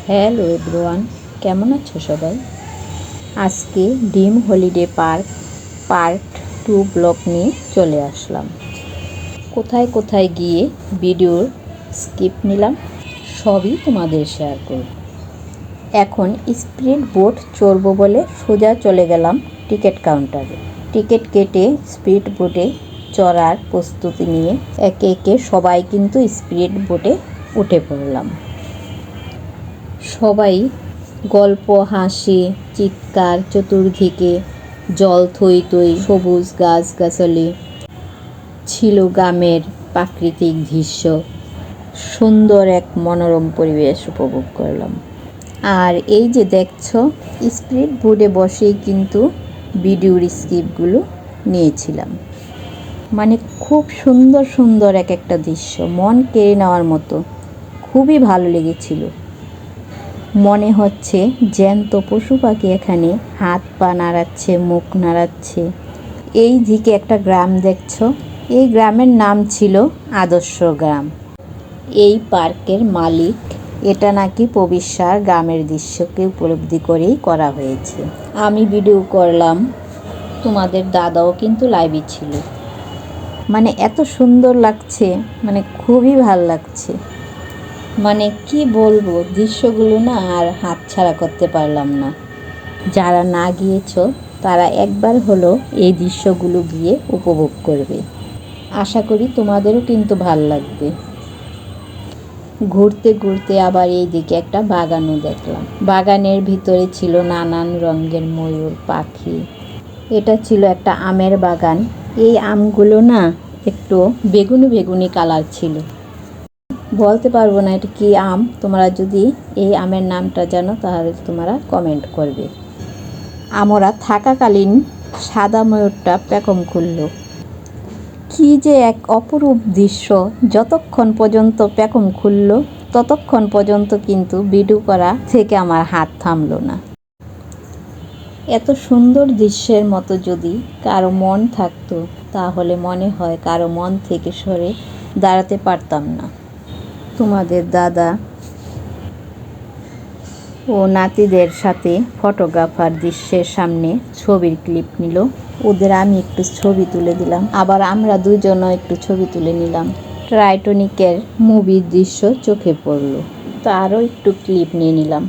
Hello everyone, কেমন আছো সবাই? আজকে dream holiday park part 2 blog নিয়ে চলে আসলাম। কোথায় কোথায় গিয়ে ভিডিওর স্কিপ নিলাম সবই তোমাদের শেয়ার করব। এখন স্পিড বোট চড়বো বলে সোজা চলে গেলাম টিকিট কাউন্টারে। টিকিট কেটে স্পিড বোটে চড়ার প্রস্তুতি নিয়ে একে একে সবাই কিন্তু স্পিড বোটে উঠে পড়লাম। সবাই গল্প, হাসি, চিৎকার, চতুর্দিকে জল থই থই, সবুজ গাছগাছালি ছিল, গ্রামের প্রাকৃতিক দৃশ্য, সুন্দর এক মনোরম পরিবেশ উপভোগ করলাম। আর এই যে দেখছো, স্পিড বোটে বসেই কিন্তু ভিডিওর স্ক্রিপ্টগুলো নিয়েছিলাম। মানে খুব সুন্দর সুন্দর এক একটা দৃশ্য, মন কেড়ে নেওয়ার মতো, খুবই ভালো লেগেছিল। মনে হচ্ছে জ্যান্ত পশু পাখি এখানে হাত পা নাড়াচ্ছে, মুখ নাড়াচ্ছে। এই দিকে একটা গ্রাম দেখছো, এই গ্রামের নাম ছিল আদর্শ গ্রাম। এই পার্কের মালিক, এটা নাকি পবিশ্বার গ্রামের দৃশ্যকে উপলব্ধি করেই করা হয়েছে। আমি ভিডিও করলাম, তোমাদের দাদাও কিন্তু লাইভে ছিল। মানে এত সুন্দর লাগছে, মানে খুবই ভাল লাগছে। মানে কি বলবো, দৃশ্যগুলো না আর হাতছাড়া করতে পারলাম না। যারা না গিয়েছো তারা একবার হলো এই দৃশ্যগুলো গিয়ে উপভোগ করবে। আশা করি তোমাদেরও কিন্তু ভাল লাগবে। ঘুরতে ঘুরতে আবার এই দিকে একটা বাগানও দেখলাম। বাগানের ভিতরে ছিল নানান রঙের ময়ূর পাখি। এটা ছিল একটা আমের বাগান। এই আমগুলো না একটু বেগুনি বেগুনি কালার ছিল। বলতে পারবো না এটা কি আম। তোমরা যদি এই আমের নামটা জানো তাহলে তোমরা কমেন্ট করবে। আমরা থাকাকালীন সাদা ময়ূরটা পেখম খুলল। কি যে এক অপরূপ দৃশ্য! যতক্ষণ পর্যন্ত পেখম খুলল ততক্ষণ পর্যন্ত কিন্তু ভিডিও করা থেকে আমার হাত থামলো না। এত সুন্দর দৃশ্যের মতো যদি কারো মন থাকতো তাহলে মনে হয় কারো মন থেকে সরে দাঁড়াতে পারতাম না। তোমাদের দাদা ও নাতিদের সাথে ফটোগ্রাফার দৃশ্যের সামনে ছবির ক্লিপ নিল। ওদের আমি একটু ছবি তুলে দিলাম, আবার আমরা দুজনও একটু ছবি তুলে নিলাম। টাইটানিকের মুভির দৃশ্য চোখে পড়লো, তারও একটু ক্লিপ নিয়ে নিলাম।